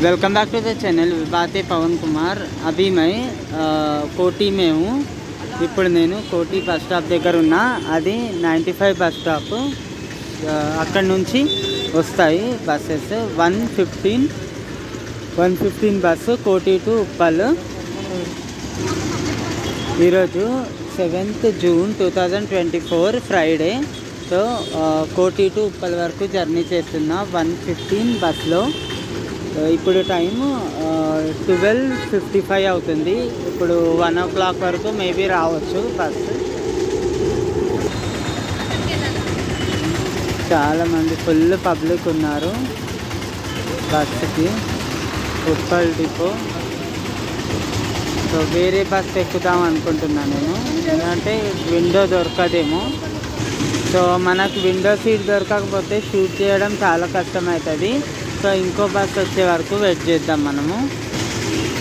Welcome back to the channel बातें पवन कुमार। अभी मैं कोटी में हूँ। ఇప్పుడు నేను కోటి బస్ స్టాప్ దగ్గర ఉన్నా। అది 95 బస్ స్టాప్। అక్కడ నుంచి వస్తాయి బస్సెస్ 115 బస్సు కోటి టు ఉప్పల్। ఈరోజు 7th జూన్ 2024 ఫ్రైడే। సో కోటి టు ఉప్పల్ వరకు జర్నీ చేస్తున్నా 115 బస్లో। ఇప్పుడు టైము 12:55 అవుతుంది। ఇప్పుడు 1 o'clock వరకు మేబీ రావచ్చు బస్సు। చాలామంది ఫుల్ పబ్లిక్ ఉన్నారు బస్సుకి ఉప్పల్ డిపో। సో వేరే బస్ ఎక్కుదాం అనుకుంటున్నాను నేను, ఎందుకంటే విండో దొరకదేమో। సో మనకు విండో సీట్ దొరకకపోతే షూట్ చేయడం చాలా కష్టమవుతుంది। సో ఇంకో బస్ వచ్చే వరకు వెయిట్ చేద్దాం మనము।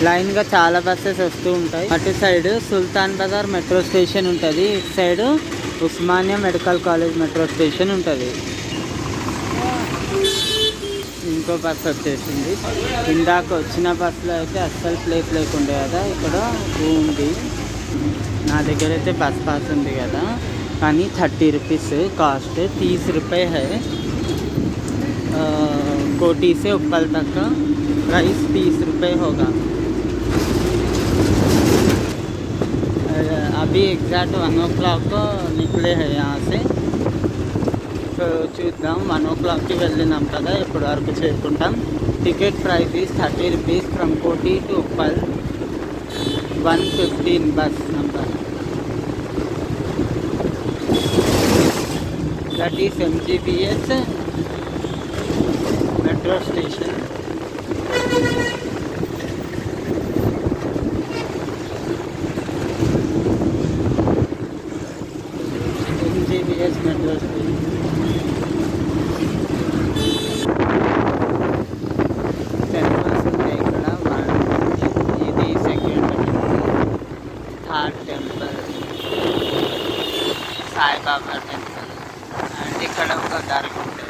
లైన్గా చాలా బస్సెస్ వస్తూ ఉంటాయి। అటు సైడ్ సుల్తాన్ బజార్ మెట్రో స్టేషన్ ఉంటుంది, ఇటు side Osmania medical college metro station ఉంటుంది। ఇంకో బస్ వచ్చేసింది। ఇందాక వచ్చిన బస్సులో అయితే అస్సలు ప్లేస్ లేకుండే కదా, ఇక్కడ ఉంది। నా దగ్గర అయితే బస్ పాస్ ఉంది కదా, కానీ 30 రూపీస్ కాస్ట్, 30 రూపాయ है। कोटी से उप्पल तक का प्राइस 30 रुपये होगा। अभी एग्जैक्ट 1 o'clock निकले हैं यहाँ से। तो చూద్దాం 1 o'clock की వెళ్ళినాం కదా, ఇప్పుడు వరకు చేరుకుంటాం। Ticket price is 30 rupees from Koti to Uppal. 115 bus number, that is MGBS metro station. MGBS metro station. Temples ఉన్నాయి ఇక్కడ। ఇది second third temple Saibaba temple, and ఇక్కడ ఒక దర్గా ఉంటుంది।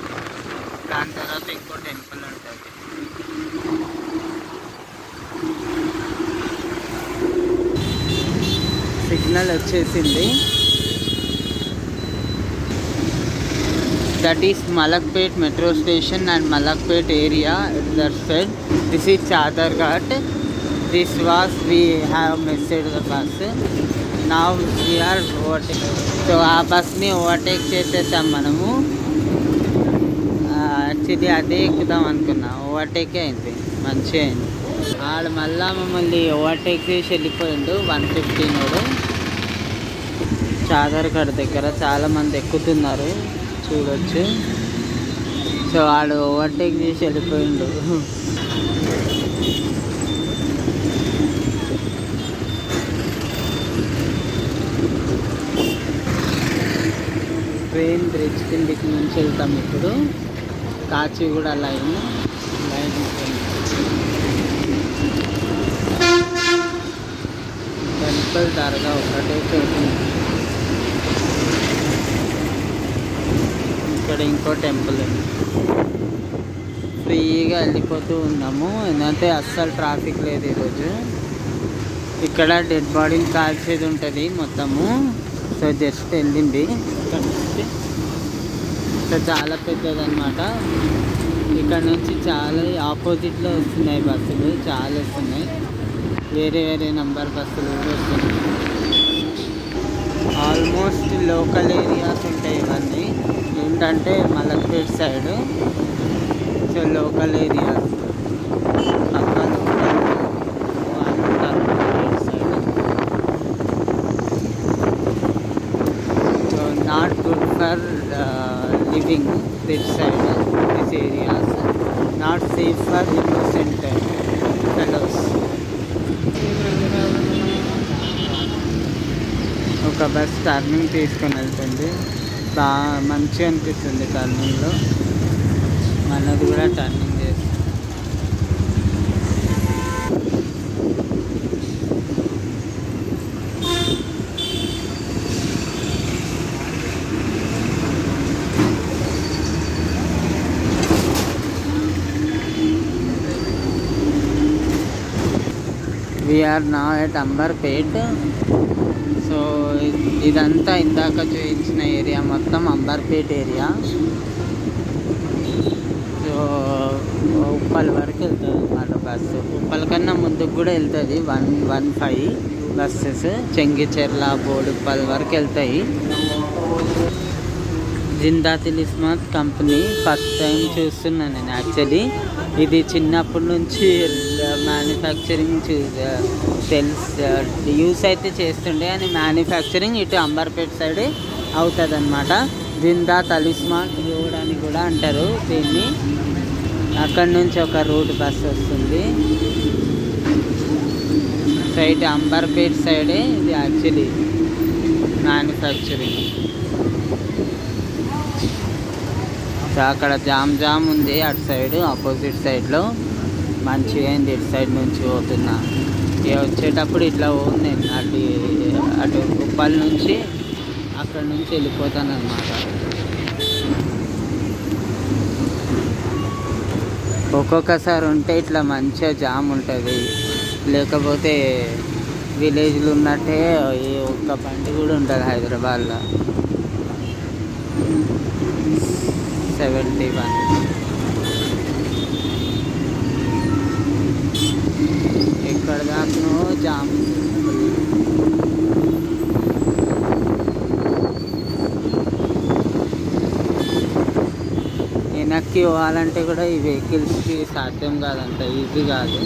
దాని తర్వాత ఇంకో టెంపుల్ ఉంటుంది। సిగ్నల్ వచ్చేసింది। That is Malakpet metro station and Malakpet area at that side. This is Chadar Ghat. This was we have missed the bus, now we are overtake. So ఆ బస్ని ఓవర్టేక్ చేసేసాం మనము। యాక్చువల్లీ అదే ఎక్కుదాం అనుకున్నా, ఓవర్టేక్ అయింది, మంచిగా అయింది। వాళ్ళు మళ్ళా మమ్మల్ని ఓవర్టేక్ చేసి వెళ్ళిపోయిండు 115 వాడు। చాదర్ఘడ్ దగ్గర చాలామంది ఎక్కుతున్నారు చూడొచ్చు। సో వాడు ఓవర్టేక్ చేసి వెళ్ళిపోయిండు। ట్రైన్ బ్రిడ్జ్ కిందికి నుంచి వెళ్తాం ఇప్పుడు। కాచిగూడ లైన్ టెంపుల్ దర్గా ఒకటే చోటు, ఇక్కడ ఇంకో టెంపుల్ ఉంది। ఫ్రీగా వెళ్ళిపోతూ ఉన్నాము, ఎందుకంటే అస్సలు ట్రాఫిక్ లేదు ఈరోజు। ఇక్కడ డెడ్ బాడీని కాల్చేది ఉంటుంది మొత్తము। సో జస్ట్ వెళ్ళింది ఇక్కడ నుంచి। సో చాలా పెద్దదన్నమాట। ఇక్కడ నుంచి చాలా ఆపోజిట్లో వస్తున్నాయి బస్సులు, చాలా వస్తున్నాయి, వేరే వేరే నంబర్ బస్సులు కూడా వస్తున్నాయి। ఆల్మోస్ట్ లోకల్ ఏరియాస్ ఉంటాయి ఇవన్నీ, ఏంటంటే Malakpet side. So local areas పక్కన side. So not good for living this side, this areas, not safe for innocent fellows। ఒక బస్ టర్నింగ్ తీసుకొని వెళ్తుంది, బాగా మంచిగా అనిపిస్తుంది టర్నింగ్లో। మనది కూడా టర్నింగ్ చేస్తుంది। వీఆర్ నా ఎట్ అంబర్పేట్. సో ఇదంతా ఇందాక చూపించిన ఏరియా మొత్తం అంబర్పేట్ ఏరియా. సో ఉప్పల్ వరకు వెళ్తుంది అన్నమాట బస్సు. ఉప్పల్ కన్నా ముందుకు కూడా వెళ్తుంది 115 బస్సెస్. చెంగిచెర్ల, బోడుప్పల్ వరకు వెళ్తాయి. జిందా తిలిస్మాత్ కంపెనీ ఫస్ట్ టైం చూస్తున్నాను నేను యాక్చువల్లీ. ఇది చిన్నప్పటి నుంచి మ్యానుఫ్యాక్చరింగ్ యూస్ అయితే చేస్తుండే, అని మ్యానుఫ్యాక్చరింగ్ ఇటు అంబర్పేట్ సైడే అవుతుంది అనమాట. జిందా తలిస్మాత్ రోడ్ అని కూడా అంటారు దీన్ని. అక్కడి నుంచి ఒక రూట్ బస్ వస్తుంది. సో ఇటు అంబర్పేట్ సైడే ఇది యాక్చువల్లీ మ్యానుఫ్యాక్చరింగ్. సో అక్కడ జామ్ ఉంది అటు సైడ్, ఆపోజిట్ సైడ్లో. మంచిగా అయింది ఇటు సైడ్ నుంచి పోతున్నా. ఇక వచ్చేటప్పుడు ఇట్లా పోను నేను అటు ఉప్పల్ నుంచి, అక్కడ నుంచి వెళ్ళిపోతాను అన్నమాట. ఒక్కొక్కసారి ఉంటే ఇట్లా మంచిగా జామ్ ఉంటుంది, లేకపోతే విలేజ్లు ఉన్నట్టే ఒక్క బండి కూడా ఉంటుంది హైదరాబాద్లో. 71 ఎక్కడ దాకా జామ్. వెనక్కి పోవాలంటే కూడా ఈ వెహికల్స్కి సాధ్యం కాదంట, ఈజీ కాదు.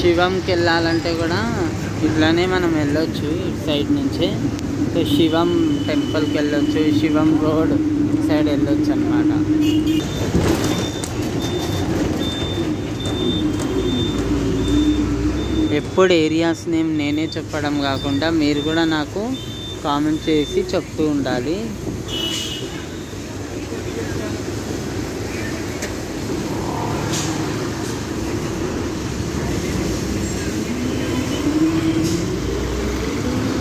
శివంకి వెళ్ళాలంటే కూడా ఇట్లానే మనం వెళ్ళొచ్చు ఇటు సైడ్ నుంచే. సో శివం టెంపుల్కి వెళ్ళొచ్చు, శివం రోడ్ సైడ్ వెళ్ళొచ్చు అన్నమాట. ఎప్పుడు ఏరియాస్ నేమ్ నేనే చెప్పడం కాకుండా మీరు కూడా నాకు కామెంట్ చేసి చెప్తూ ఉండాలి.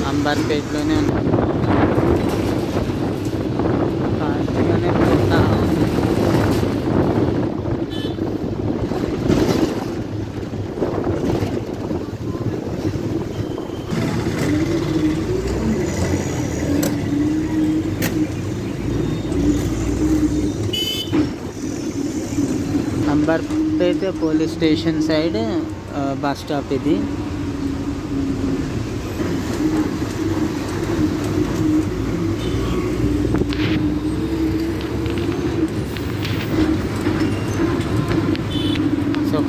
అంబర్పేట్లోనే ఫాస్ట్గానే పోతా. Amberpet police station side bus stop ఇది.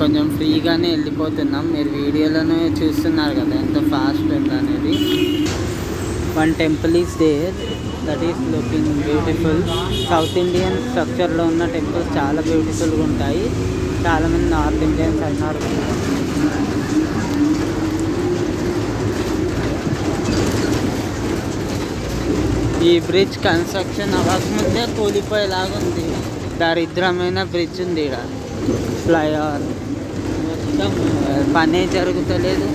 కొంచెం ఫ్రీగానే వెళ్ళిపోతున్నాం. మీరు వీడియోలోనే చూస్తున్నారు కదా ఎంత ఫాస్ట్ ఉంది అనేది. One temple is there that is looking beautiful. South Indian స్ట్రక్చర్లో ఉన్న టెంపుల్స్ చాలా బ్యూటిఫుల్గా ఉంటాయి. చాలామంది నార్త్ ఇండియన్స్ అన్నారు. ఈ బ్రిడ్జ్ కన్స్ట్రక్షన్ అవ్వకముందే కూలిపోయేలాగా ఉంది. దరిద్రమైన బ్రిడ్జ్ ఉంది ఇక్కడ. ఫ్లైఓవర్ మొత్తం పనే జరుగుతలేదు.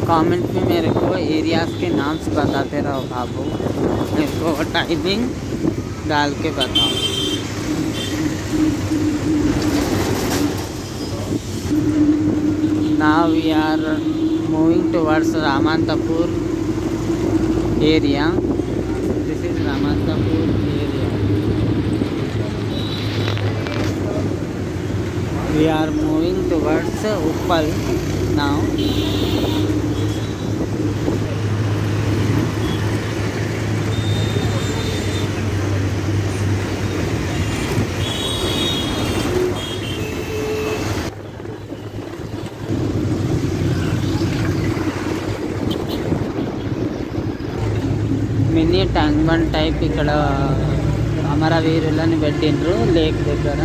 कमेंट में मेरे को एरियाज़ के नाम्स बताते रहो बाबू, मेरे को टाइमिंग डाल के बताओ। Now we are moving towards Ramantapur area. This is Ramantapur area. We are moving towards Uppal now. Mini tank bund type ఇక్కడ అమరవీరులని పెట్టిండ్రు లేక్ దగ్గర.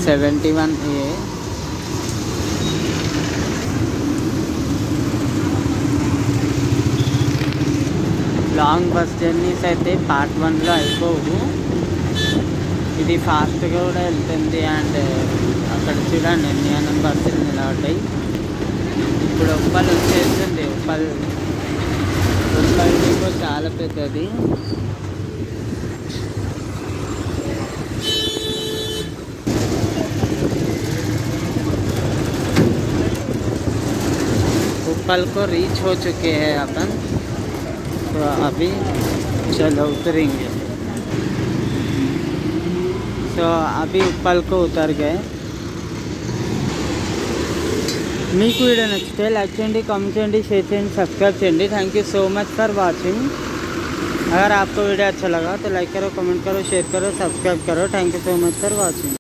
71A। లాంగ్ బస్ జర్నీస్ అయితే పార్ట్ 1లో అయిపోవు, ఇది ఫాస్ట్గా కూడా వెళ్తుంది. అండ్ అక్కడ చూడండి ఎన్ని అన్నం బస్సులు నిలబడ్డాయి. ఇప్పుడు ఉప్పల్ వచ్చేస్తుంది. ఉప్పల్ డిపో చాలా పెద్దది. उप्पल को रीच हो चुके हैं अपन, तो अभी चलो उतरेंगे। तो अभी उप्पल को उतर गए। మీకు వీడియో నచ్చితే లైక్ చేయండి, కామెంట్ చేయండి, షేర్ చేయండి, सब्सक्राइब చేయండి। Thank you so much for watching. अगर आपको वीडियो अच्छा लगा तो लाइक करो, कमेंट करो, शेयर करो, सब्सक्राइब करो। Thank you so much for watching.